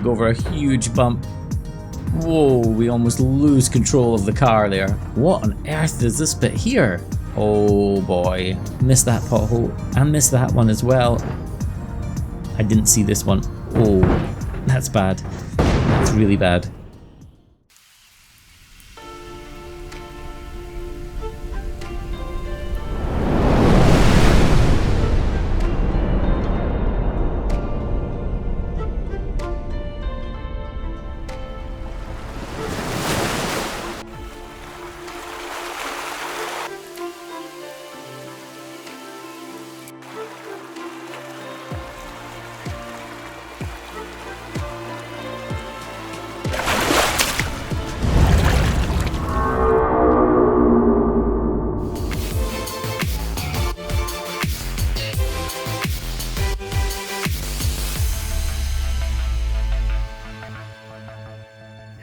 go over a huge bump. Whoa, we almost lose control of the car there. What on earth is this bit here? Oh boy, missed that pothole and missed that one as well. I didn't see this one. Oh, that's bad. That's really bad.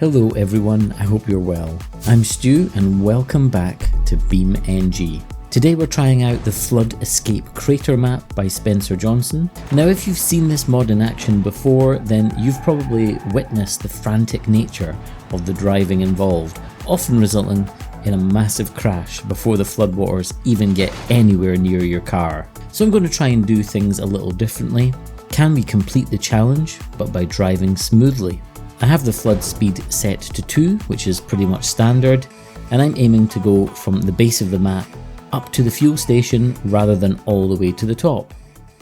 Hello everyone, I hope you're well. I'm Stu and welcome back to BeamNG. Today we're trying out the Flood Escape Crater map by Spencer Johnson. Now if you've seen this mod in action before, then you've probably witnessed the frantic nature of the driving involved, often resulting in a massive crash before the floodwaters even get anywhere near your car. So I'm going to try and do things a little differently. Can we complete the challenge, but by driving smoothly? I have the flood speed set to 2, which is pretty much standard, and I'm aiming to go from the base of the map up to the fuel station rather than all the way to the top.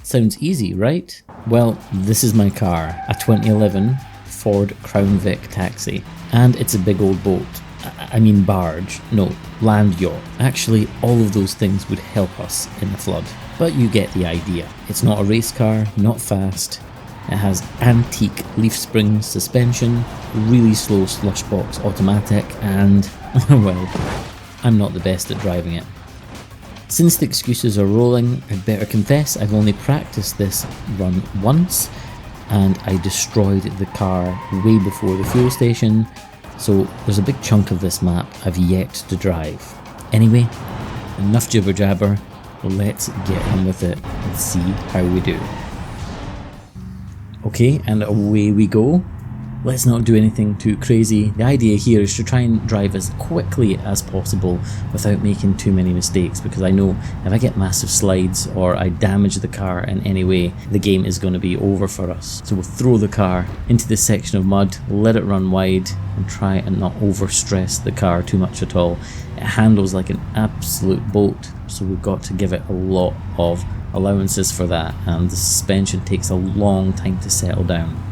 Sounds easy, right? Well, this is my car, a 2011 Ford Crown Vic Taxi, and it's a big old boat. I mean barge, no, land yacht. Actually, all of those things would help us in the flood, but you get the idea. It's not a race car, not fast. It has antique leaf spring suspension, really slow slush box automatic, and, well, I'm not the best at driving it. Since the excuses are rolling, I'd better confess I've only practiced this run once, and I destroyed the car way before the fuel station, so there's a big chunk of this map I've yet to drive. Anyway, enough jibber jabber, let's get on with it and see how we do. Okay, and away we go. Let's not do anything too crazy. The idea here is to try and drive as quickly as possible without making too many mistakes, because I know if I get massive slides or I damage the car in any way, the game is going to be over for us. So we'll throw the car into this section of mud, let it run wide, and try and not overstress the car too much at all. It handles like an absolute boat, so we've got to give it a lot of allowances for that, and the suspension takes a long time to settle down.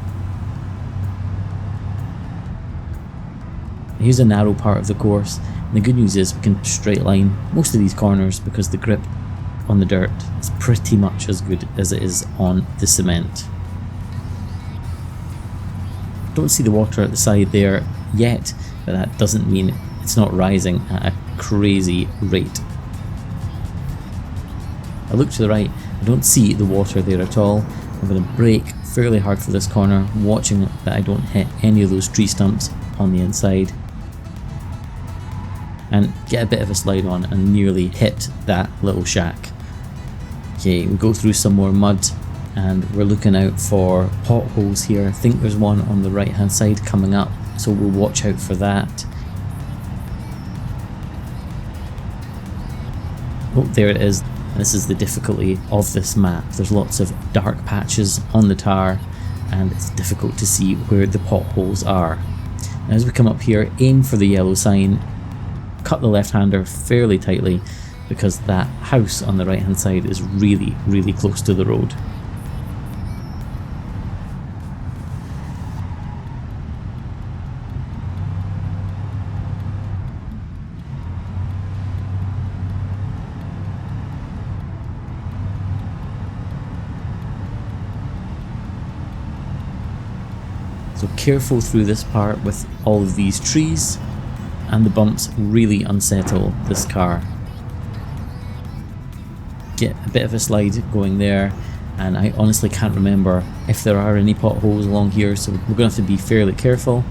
Here's a narrow part of the course, and the good news is we can straight line most of these corners because the grip on the dirt is pretty much as good as it is on the cement. Don't see the water at the side there yet, but that doesn't mean it's not rising at a crazy rate. I look to the right, I don't see the water there at all. I'm going to brake fairly hard for this corner, watching that I don't hit any of those tree stumps on the inside, and get a bit of a slide on and nearly hit that little shack. Okay, we go through some more mud and we're looking out for potholes here. I think there's one on the right hand side coming up, so we'll watch out for that. Oh, there it is. This is the difficulty of this map. There's lots of dark patches on the tar and it's difficult to see where the potholes are. Now, as we come up here, aim for the yellow sign, cut the left-hander fairly tightly because that house on the right hand side is really, really close to the road. So careful through this part with all of these trees, and the bumps really unsettle this car. Get a bit of a slide going there, and I honestly can't remember if there are any potholes along here, so we're going to have to be fairly careful.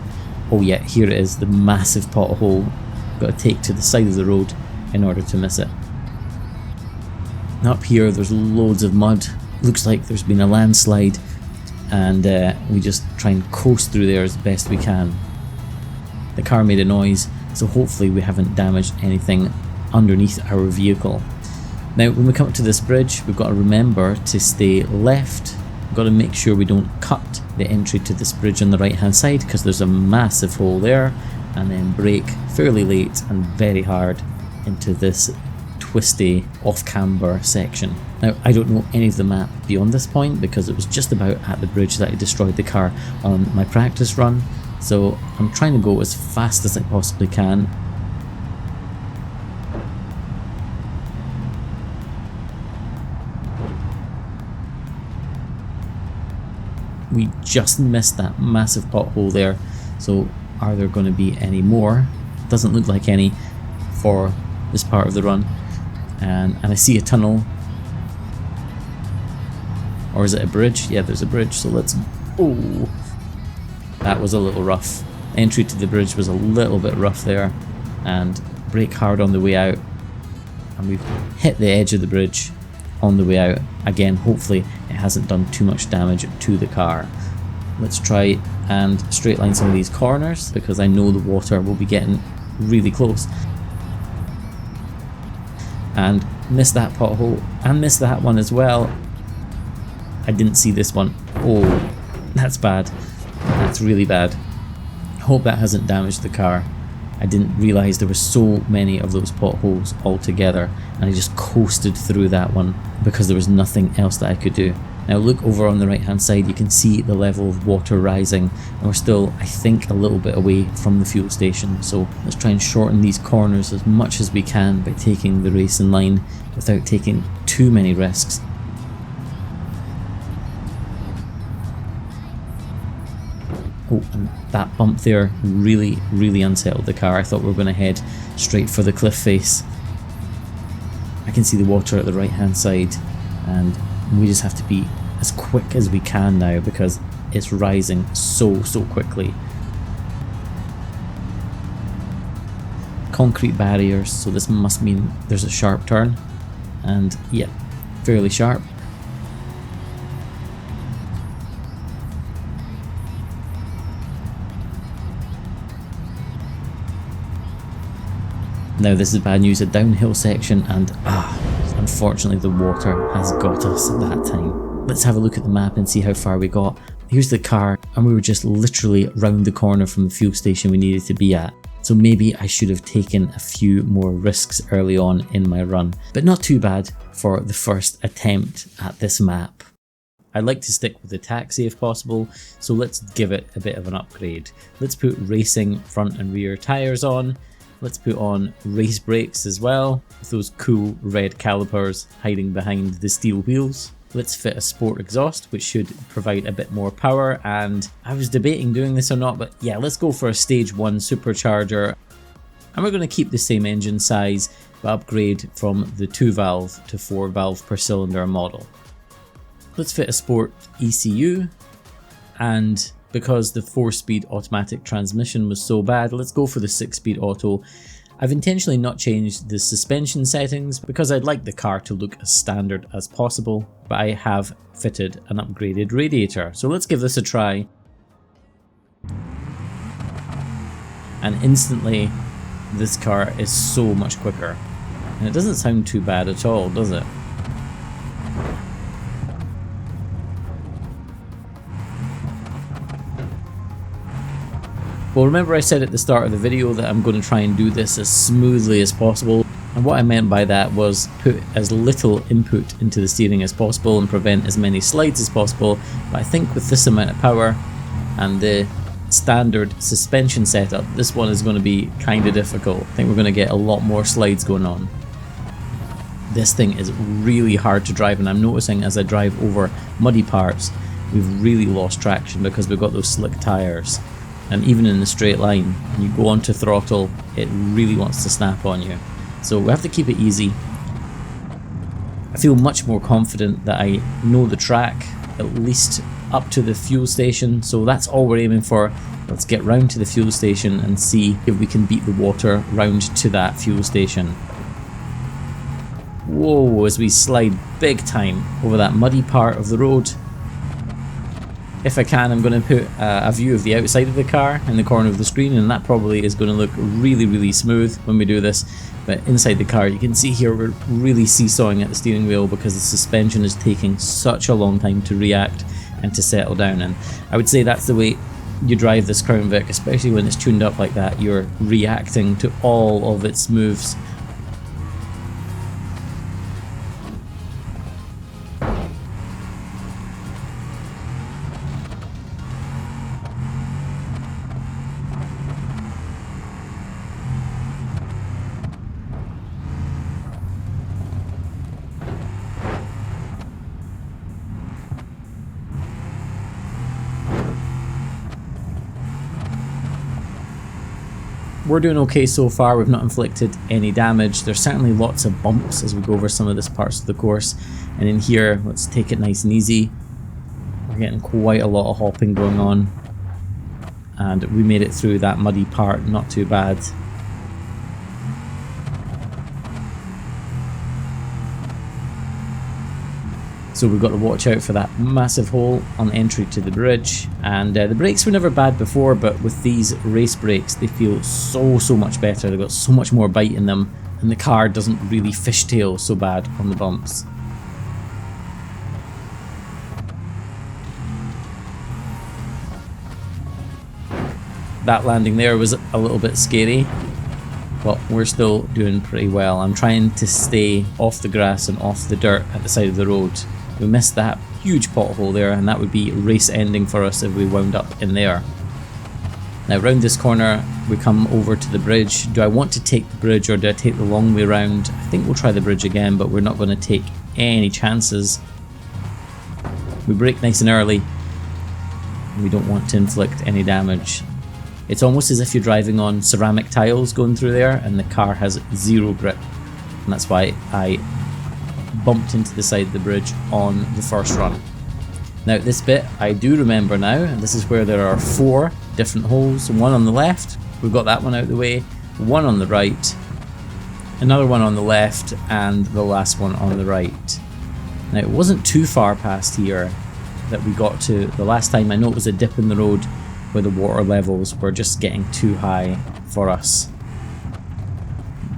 Oh yeah, here it is, the massive pothole. Got to take to the side of the road in order to miss it. Up here there's loads of mud. Looks like there's been a landslide. and we just try and coast through there as best we can. The car made a noise, so hopefully we haven't damaged anything underneath our vehicle. Now when we come up to this bridge, we've got to remember to stay left. We've got to make sure we don't cut the entry to this bridge on the right hand side, because there's a massive hole there, and then brake fairly late and very hard into this twisty off-camber section. Now I don't know any of the map beyond this point, because it was just about at the bridge that I destroyed the car on my practice run, so I'm trying to go as fast as I possibly can. We just missed that massive pothole there, so are there going to be any more? Doesn't look like any for this part of the run. And I see a tunnel. Or is it a bridge? Yeah, there's a bridge, so let's... Oh! That was a little rough. Entry to the bridge was a little bit rough there, and brake hard on the way out. And we've hit the edge of the bridge on the way out. Again, hopefully it hasn't done too much damage to the car. Let's try and straight line some of these corners, because I know the water will be getting really close. And missed that pothole, and missed that one as well. I didn't see this one. Oh, that's bad. That's really bad. Hope that hasn't damaged the car. I didn't realise there were so many of those potholes all together, and I just coasted through that one because there was nothing else that I could do. Now look over on the right hand side, you can see the level of water rising, and we're still, I think, a little bit away from the fuel station, so let's try and shorten these corners as much as we can by taking the racing line without taking too many risks. Oh, and that bump there really unsettled the car. I thought we were going to head straight for the cliff face. I can see the water at the right hand side, and we just have to be as quick as we can now because it's rising so quickly. Concrete barriers, so this must mean there's a sharp turn, and yeah, fairly sharp. Now this is bad news, a downhill section, and unfortunately the water has got us at that time. Let's have a look at the map and see how far we got. Here's the car, and we were just literally round the corner from the fuel station we needed to be at. So maybe I should have taken a few more risks early on in my run, but not too bad for the first attempt at this map. I'd like to stick with the taxi if possible, so let's give it a bit of an upgrade. Let's put racing front and rear tyres on. Let's put on race brakes as well, with those cool red calipers hiding behind the steel wheels. Let's fit a sport exhaust, which should provide a bit more power, and I was debating doing this or not, but yeah, let's go for a stage 1 supercharger. And we're going to keep the same engine size, but upgrade from the 2-valve to 4-valve per cylinder model. Let's fit a sport ECU, and because the 4-speed automatic transmission was so bad, let's go for the 6-speed auto. I've intentionally not changed the suspension settings because I'd like the car to look as standard as possible, but I have fitted an upgraded radiator. So let's give this a try. And instantly, this car is so much quicker. And it doesn't sound too bad at all, does it? Well, remember I said at the start of the video that I'm going to try and do this as smoothly as possible, and what I meant by that was put as little input into the steering as possible and prevent as many slides as possible, but I think with this amount of power and the standard suspension setup, this one is going to be kind of difficult. I think we're going to get a lot more slides going on. This thing is really hard to drive, and I'm noticing as I drive over muddy parts, we've really lost traction because we've got those slick tyres. And even in the straight line, when you go onto throttle, it really wants to snap on you. So we have to keep it easy. I feel much more confident that I know the track, at least up to the fuel station, so that's all we're aiming for. Let's get round to the fuel station and see if we can beat the water round to that fuel station. Whoa, as we slide big time over that muddy part of the road. If I can, I'm going to put a view of the outside of the car in the corner of the screen, and that probably is going to look really smooth when we do this. But inside the car, you can see here we're really seesawing at the steering wheel because the suspension is taking such a long time to react and to settle down. And I would say that's the way you drive this Crown Vic, especially when it's tuned up like that. You're reacting to all of its moves. We're doing okay so far, we've not inflicted any damage. There's certainly lots of bumps as we go over some of this parts of the course. And in here, let's take it nice and easy. We're getting quite a lot of hopping going on. And we made it through that muddy part, not too bad. So we've got to watch out for that massive hole on entry to the bridge. And the brakes were never bad before, but with these race brakes, they feel so much better. They've got so much more bite in them, and the car doesn't really fishtail so bad on the bumps. That landing there was a little bit scary, but we're still doing pretty well. I'm trying to stay off the grass and off the dirt at the side of the road. We missed that huge pothole there, and that would be race ending for us if we wound up in there. Now round this corner we come over to the bridge. Do I want to take the bridge or do I take the long way round? I think we'll try the bridge again, but we're not going to take any chances. We brake nice and early. We don't want to inflict any damage. It's almost as if you're driving on ceramic tiles going through there, and the car has zero grip, and that's why I bumped into the side of the bridge on the first run. Now this bit I do remember now, and this is where there are 4 different holes. One on the left, we've got that one out of the way, one on the right, another one on the left, and the last one on the right. Now it wasn't too far past here that we got to the last time. I know it was a dip in the road where the water levels were just getting too high for us.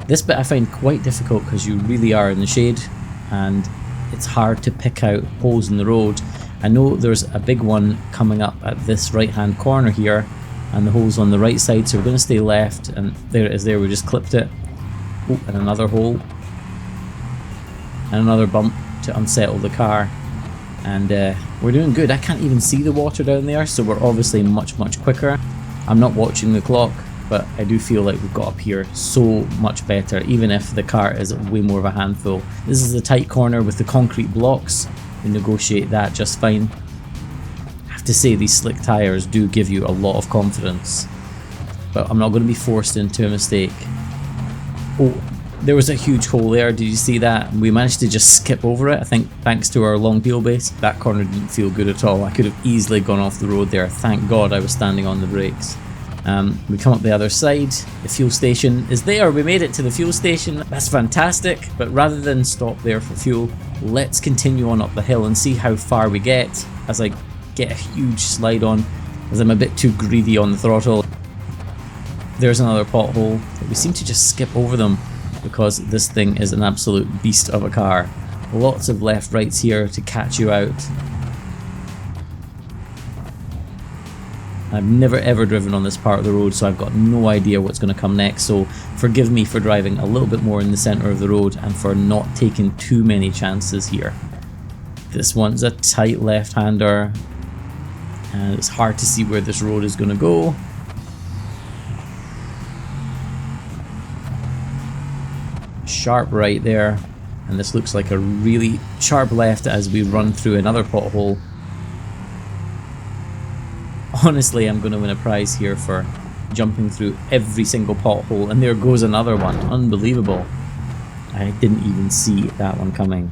This bit I find quite difficult because you really are in the shade and it's hard to pick out holes in the road. I know there's a big one coming up at this right hand corner here and the hole's on the right side, so we're going to stay left, and there it is there, we just clipped it. Oh, and another hole and another bump to unsettle the car, and we're doing good. I can't even see the water down there, so we're obviously much quicker. I'm not watching the clock, but I do feel like we've got up here so much better, even if the car is way more of a handful. This is a tight corner with the concrete blocks. We negotiate that just fine. I have to say these slick tyres do give you a lot of confidence, but I'm not going to be forced into a mistake. Oh, there was a huge hole there, did you see that? We managed to just skip over it, I think thanks to our long wheelbase. That corner didn't feel good at all. I could have easily gone off the road there. Thank God I was standing on the brakes. We come up the other side, the fuel station is there, we made it to the fuel station, that's fantastic, but rather than stop there for fuel, let's continue on up the hill and see how far we get as I get a huge slide on, as I'm a bit too greedy on the throttle. There's another pothole, we seem to just skip over them because this thing is an absolute beast of a car. Lots of left rights here to catch you out. I've never ever driven on this part of the road, so I've got no idea what's going to come next, so forgive me for driving a little bit more in the centre of the road and for not taking too many chances here. This one's a tight left-hander and it's hard to see where this road is going to go. Sharp right there, and this looks like a really sharp left as we run through another pothole. Honestly, I'm going to win a prize here for jumping through every single pothole, and there goes another one. Unbelievable. I didn't even see that one coming.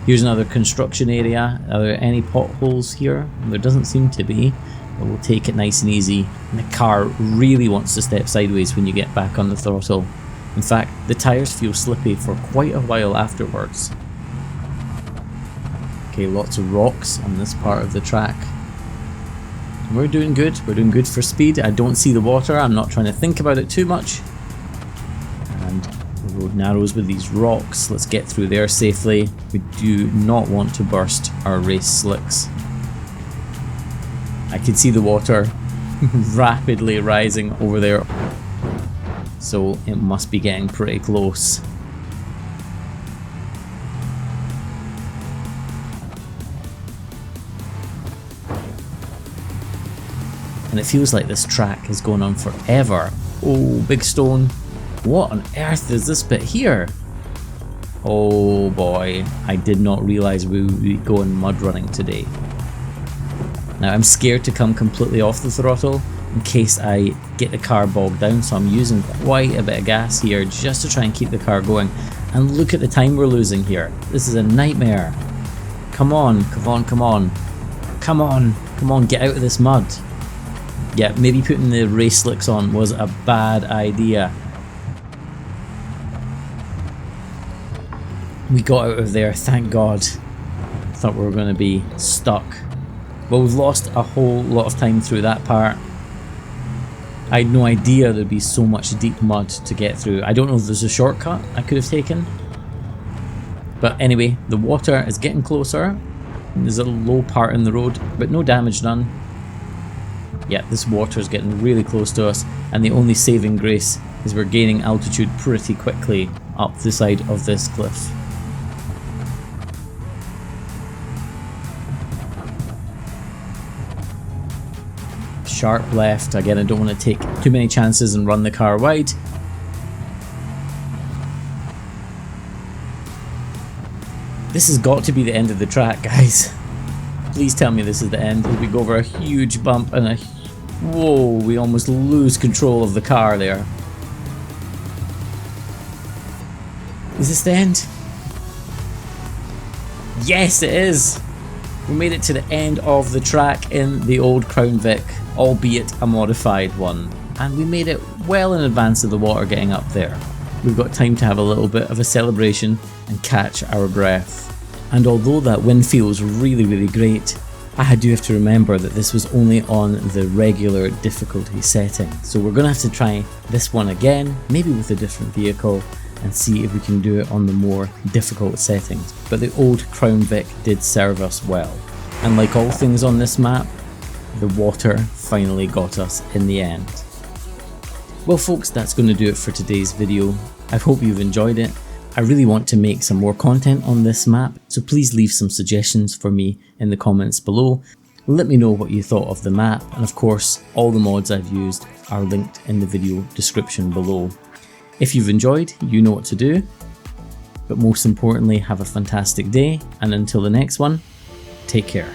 Here's another construction area. Are there any potholes here? There doesn't seem to be, but we'll take it nice and easy. And the car really wants to step sideways when you get back on the throttle. In fact, the tyres feel slippy for quite a while afterwards. Okay, lots of rocks on this part of the track. We're doing good for speed. I don't see the water, I'm not trying to think about it too much. And the road narrows with these rocks. Let's get through there safely. We do not want to burst our race slicks. I can see the water rapidly rising over there, so it must be getting pretty close. And it feels like this track is going on forever. Oh, big stone. What on earth is this bit here? Oh boy, I did not realise we would be going mud running today. Now I'm scared to come completely off the throttle in case I get the car bogged down, so I'm using quite a bit of gas here just to try and keep the car going. And look at the time we're losing here. This is a nightmare. Come on, come on, come on. Come on, come on, get out of this mud. Yeah, maybe putting the race slicks on was a bad idea. We got out of there, thank God. I thought we were going to be stuck. Well, we've lost a whole lot of time through that part. I had no idea there'd be so much deep mud to get through. I don't know if there's a shortcut I could have taken. But anyway, the water is getting closer. There's a low part in the road, but no damage done. Yeah, this water is getting really close to us, and the only saving grace is we're gaining altitude pretty quickly up the side of this cliff. Sharp left. Again, I don't want to take too many chances and run the car wide. This has got to be the end of the track, guys. Please tell me this is the end as we go over a huge bump and a... Whoa, we almost lose control of the car there. Is this the end? Yes, it is! We made it to the end of the track in the old Crown Vic, albeit a modified one. And we made it well in advance of the water getting up there. We've got time to have a little bit of a celebration and catch our breath. And although that wind feels really great, I do have to remember that this was only on the regular difficulty setting. So we're going to have to try this one again, maybe with a different vehicle, and see if we can do it on the more difficult settings. But the old Crown Vic did serve us well. And like all things on this map, the water finally got us in the end. Well folks, that's going to do it for today's video. I hope you've enjoyed it. I really want to make some more content on this map, so please leave some suggestions for me in the comments below. Let me know what you thought of the map, and of course all the mods I've used are linked in the video description below. If you've enjoyed, you know what to do, but most importantly, have a fantastic day, and until the next one, take care.